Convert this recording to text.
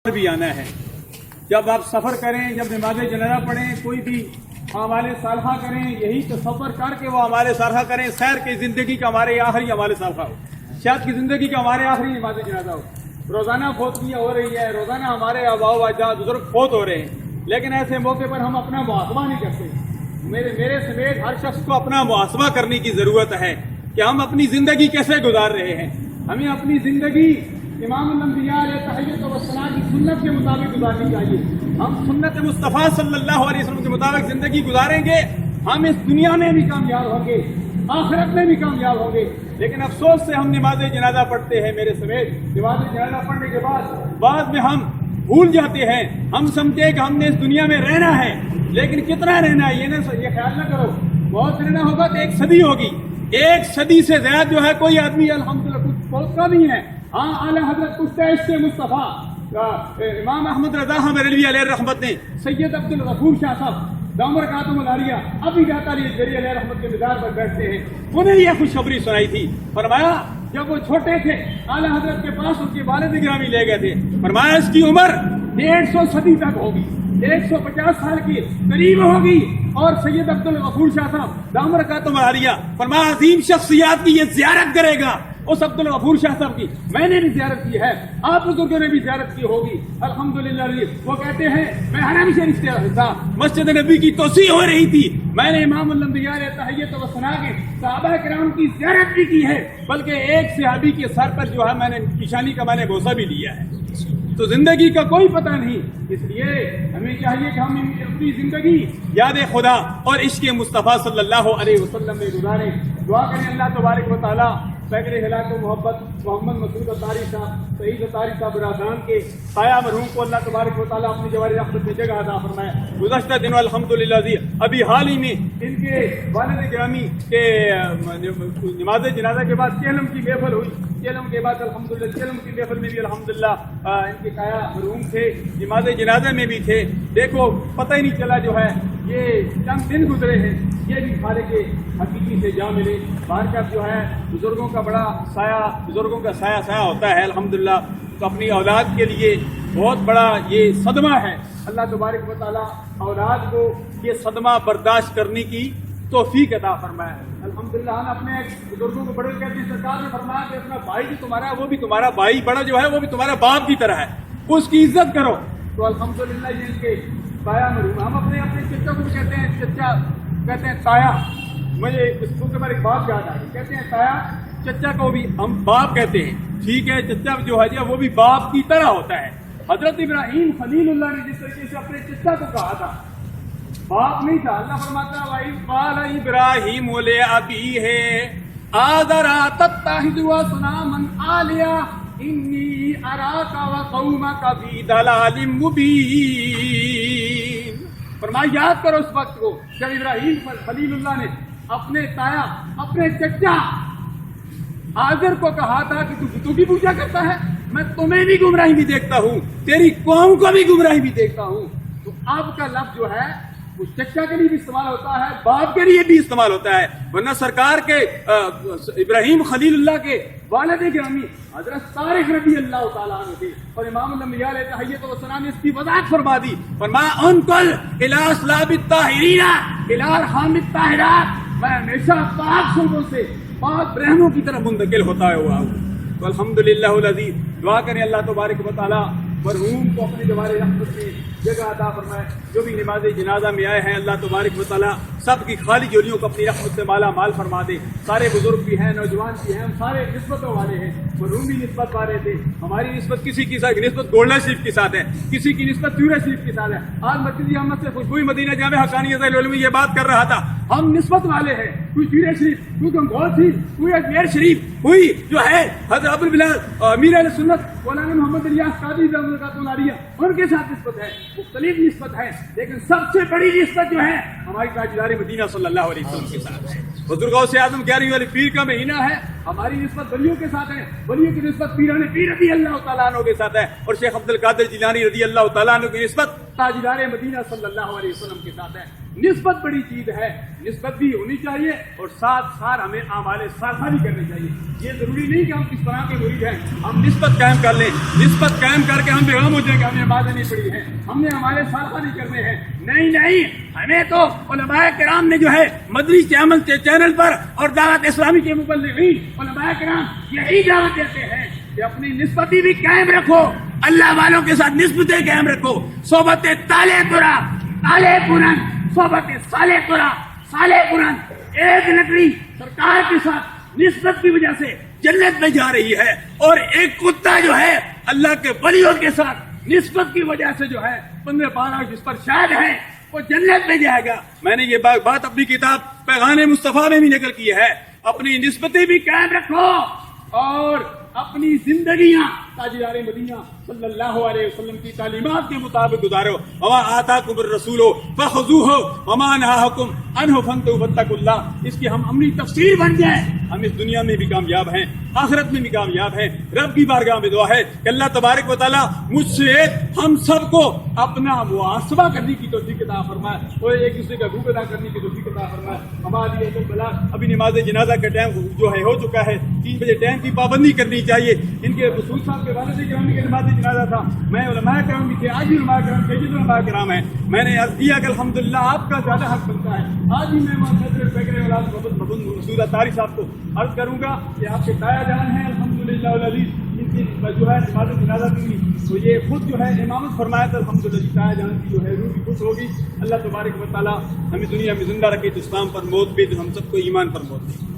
بھی آنا ہے۔ جب آپ سفر کریں، جب نماز جنازہ پڑھیں، کوئی بھی اعمال صالحہ کریں، یہی تصور کر کے وہ اعمال صالحہ کریں سیر کی زندگی کا ہمارے آخری اعمال صالحہ ہو، شاید کی زندگی کا ہمارے آخری نماز جنازہ ہو۔ روزانہ فوتیاں ہو رہی ہے، روزانہ ہمارے آباء و اجداد بزرگ فوت ہو رہے ہیں، لیکن ایسے موقع پر ہم اپنا محاسبہ نہیں کرتے۔ میرے سمیت ہر شخص کو اپنا محاسبہ کرنے کی ضرورت ہے کہ ہم اپنی زندگی کیسے گزار رہے ہیں۔ ہمیں اپنی زندگی امام الانبیاء علیہ تحیۃ والثناء کی سنت کے مطابق گزارنی چاہیے۔ ہم سنت مصطفیٰ صلی اللہ علیہ وسلم کے مطابق زندگی گزاریں گے، ہم اس دنیا میں بھی کامیاب ہوں گے، آخرت میں بھی کامیاب ہوں گے۔ لیکن افسوس سے ہم نماز جنازہ پڑھتے ہیں، میرے سمیت نماز جنازہ پڑھنے کے بعد میں ہم بھول جاتے ہیں، ہم سمجھتے کہ ہم نے اس دنیا میں رہنا ہے، لیکن کتنا رہنا ہے یہ خیال نہ کرو۔ بہت رہنا ہوگا تو 1 صدی ہوگی، 1 صدی سے زیادہ جو ہے کوئی آدمی الحمدللہ کچھ بہت کم ہی ہے۔ ہاں اعلی حضرت کچھ سے مصطفیٰ امام احمد رضا بریلوی علیہ رحمت نے سید عبد الغفور شاہ صاحب دامر کاتم العالیہ ابھی جاتا علیہ رحمت کے مزار پر بیٹھتے ہیں، انہیں یہ خوشخبری سنائی تھی۔ فرمایا جب وہ چھوٹے تھے اعلی حضرت کے پاس ان کے والد گرامی لے گئے تھے، فرمایا اس کی عمر 150 صدی تک ہوگی، 150 سال کی قریب ہوگی۔ اور سید عبد الغفور شاہ صاحب دامر کاتم العالیہ فرمایا عظیم شخصیات کی یہ زیارت کرے گا۔ اس عبد الغفور شاہ صاحب کی میں نے بھی زیارت کی ہے، آپ بزرگوں نے بھی زیارت کی ہوگی الحمدللہ۔ وہ کہتے ہیں میں حرم شریف تھا، مسجد نبی کی توسیع ہو رہی تھی، میں نے امام الانبیاء علیہ تحیۃ والثناء کے صحابہ کرام کی زیارت بھی کی ہے، بلکہ ایک صحابی کے سر پر جو ہے میں نے پیشانی کا میں نے بوسہ بھی لیا ہے۔ تو زندگی کا کوئی پتہ نہیں، اس لیے ہمیں چاہیے کہ ہم اپنی زندگی یاد خدا اور عشق مصطفیٰ صلی اللہ علیہ وسلم میں گزاریں۔ دعا کریں اللہ تبارک و تعالیٰ پیکر ہلاک و محبت محمد مسعود اطاری صاحب سعید اطاری صاحب برادران کے سایہ مرحوم کو اللہ تبارک و تعالیٰ اپنی جواری رحمت میں جگہ عطا فرمائے۔ گزشتہ دنوں الحمدللہ ابھی حال ہی میں ان کے والد گرامی کے نماز جنازہ کے بعد چہلم کی محفل ہوئی، چہلم کے بعد الحمدللہ چہلم کی محفل میں بھی الحمدللہ ان کے سایہ مرحوم تھے، نماز جنازہ میں بھی تھے۔ دیکھو پتہ ہی نہیں چلا جو ہے یہ چند دن گزرے ہیں، یہ بھی خالے کے حقیقی سے جا ملے۔ بارکہ جو ہے بزرگوں کا بڑا سایہ، بزرگوں کا سایہ ہوتا ہے الحمدللہ، تو اپنی اولاد کے لیے بہت بڑا یہ صدمہ ہے۔ اللہ تبارک و تعالیٰ اولاد کو یہ صدمہ برداشت کرنے کی توفیق عطا فرمایا ہے الحمدللہ۔ ہم اپنے بزرگوں کو بڑے کہتے ہیں، سرکار نے فرمایا کہ اپنا بھائی بھی تمہارا ہے، وہ بھی تمہارا بھائی، بڑا جو ہے وہ بھی تمہارا باپ کی طرح ہے، اس کی عزت کرو۔ تو الحمدللہ یہ ان کے سایہ مرحوم، ہم اپنے چچا کو بھی کہتے ہیں، چچا کہتے ہیں تایا، مجھے اس کے بعد ایک بات یاد آ گئی، کہتے ہیں تایا، چچا کو بھی ہم باپ کہتے ہیں، ٹھیک ہے، چچا جو ہے وہ بھی باپ کی طرح ہوتا ہے۔ حضرت ابراہیم خلیل اللہ نے جس طریقے سے اپنے چچا کو کہا تھا، باپ نہیں تھا، اللہ فرماتا ہے وَإِذْ قَالَ إِبْرَاهِيمُ لِأَبِيهِ آزَرَ تَتَّخِذُ أَصْنَامًا آلِهَةً إِنِّي أَرَاكَ وَقَوْمَكَ فِي ضَلَالٍ مُبِينٍ۔ فرمایا یاد کرو اس وقت کو جب ابراہیم خلیل اللہ نے اپنے تایا، اپنے چچا آزر کو کہا تھا کہ تو بھی پوجا کرتا ہے، میں تمہیں بھی گمراہی بھی دیکھتا ہوں، تیری قوم کو بھی گمراہی بھی دیکھتا ہوں۔ تو اب کا لفظ جو ہے وہ چچا کے لیے بھی استعمال ہوتا ہے، باپ کے لیے بھی استعمال ہوتا ہے، ورنہ سرکار کے ابراہیم خلیل اللہ کے والد گرامی حضرت طارق رضی اللہ تعالیٰ عنہ تھے، اور امام الانبیاء علیہ تحیۃ والثناء نے اس کی وضاحت فرما دی، فرمایا انقل الی اصلاب الطاہرین الی ارحام الطاہرات، میں ہمیشہ پاک شعبوں سے پاک رحموں کی طرف منتقل ہوتا ہوا ہوں۔ تو الحمدللہ العزیز دعا کریں اللہ تبارک و تعالیٰ مرحوم کو اپنی جواری رحمت میں جگہ عطا فرمائے۔ جو بھی نماز جنازہ میں آئے ہیں اللہ تبارک و تعالیٰ سب کی خالی جولیوں کو اپنی رحمت سے مالا مال فرما دے۔ سارے بزرگ بھی ہیں، نوجوان بھی ہیں، ہم سارے نسبتوں والے ہیں، مرحوم بھی نسبت والے تھے۔ ہماری نسبت کسی کی نسبت گولڈا شریف کے ساتھ ہے، کسی کی نسبت چورا شریف کے ساتھ ہے۔ آج مسجد احمد سے خوشبوئی مدینہ جامع حقانیت العلوم یہ بات کر رہا تھا، ہم نسبت والے ہیں، کوئی چورا شریف، کوئی گنگول شریف، کوئی اجمیر شریف، کوئی جو ہے حضرت ابو البلال امیر اہل سنت مولانا محمد الیاس قادری رحمۃ اللہ علیہ ان کے ساتھ نسبت ہے، مختلف نسبت ہے، لیکن سب سے بڑی نسبت جو ہے ہماری تاجدار مدینہ صلی اللہ علیہ وسلم کے ساتھ ہے۔ بزرگوں سے اعظم 11ویں والی پیر کا مہینہ ہے، ہماری نسبت ولیوں کے ساتھ ہے، ولیوں کی نسبت پیران پیر رضی اللہ تعالیٰ عنہ کے ساتھ ہے، اور شیخ عبد القادر جیلانی رضی اللہ تعالیٰ عنہ کی نسبت تاجدار مدینہ صلی اللہ علیہ وسلم کے ساتھ ہے۔ نسبت بڑی چیز ہے، نسبت بھی ہونی چاہیے اور ساتھ ساتھ ہمیں اعمال صالحہ بھی کرنے چاہیے. یہ ضروری نہیں کہ ہم کس طرح کے مرید ہیں، ہم نسبت قائم کر لیں، نسبت قائم کر کے ہم بیغم ہو جائیں کہ ہم نے نمازیں نہیں پڑھی ہیں، ہم نے اعمال صالحہ نہیں کرنے ہیں. نہیں، ہمیں تو علماء کرام نے جو ہے مدنی چینل پر اور دعوت اسلامی کے مبلغین علماء کرام یہی دعوت دیتے ہیں کہ اپنی نسبتی بھی قائم رکھو، اللہ والوں کے ساتھ نسبتیں قائم رکھو. صحبت تالے ترا تالے پورن، صحبت سالے ترا سالے پورن. ایک لکڑی سرکار کے ساتھ نسبت کی وجہ سے جنت میں جا رہی ہے اور ایک کتا جو ہے اللہ کے ولیوں کے ساتھ نسبت کی وجہ سے جو ہے 15-12 جس پر شاہد ہے وہ جنت میں جائے گا. میں نے یہ بات اپنی کتاب پیغام مصطفیٰ میں بھی نقل کی ہے. اپنی نسبتیں بھی قائم رکھو اور اپنی زندگیاں تاجدار مدینہ صلی اللہ علیہ وسلم کی تعلیمات کے مطابق گزارو. وما آتاکم الرسول فخذوہ وما نہاکم عنہ فانتہوا واتقوا اللہ. اس کی ہم عملی تفسیر بن جائیں، ہم اس دنیا میں بھی کامیاب ہیں، آخرت میں بھی کامیاب ہیں. رب کی بارگاہ میں دعا ہے کہ اللہ تبارک و تعالیٰ مجھ سے ہم سب کو اپنا محاسبہ کرنے کی توفیق عطا فرمائے اور ایک دوسرے کا حقوق ادا کرنے کی توفیق عطا فرمائے. ہماری ابھی نماز جنازہ کا ٹائم جو ہے ہو چکا ہے. 3 بجے ٹائم کی پابندی کرنی چاہیے. ان کے رسول صاحب کے والد گرامی کا نماز جنازہ تھا. میں علماء کرام بھی تھے، آج بھی علماء کرام تھے، علماء کرام ہیں. میں نے عرض کیا کہ الحمدللہ آپ کا زیادہ حق بنتا ہے. آج بھی میں مسعود طاری صاحب کو عرض کروں گا کہ آپ کے تایا جان ہیں الحمدللہ العزیز، ان کی جو ہے نماز جنازہ کی تو یہ خود جو ہے امامت فرمایا تھا. الحمدللہ تایا جان کی جو ہے روح بھی خوش ہوگی. اللہ تبارک و تعالیٰ ہمیں دنیا میں زندہ رکھے تو اسلام پر موت بھی، تو ہم سب کو ایمان پر موت دے.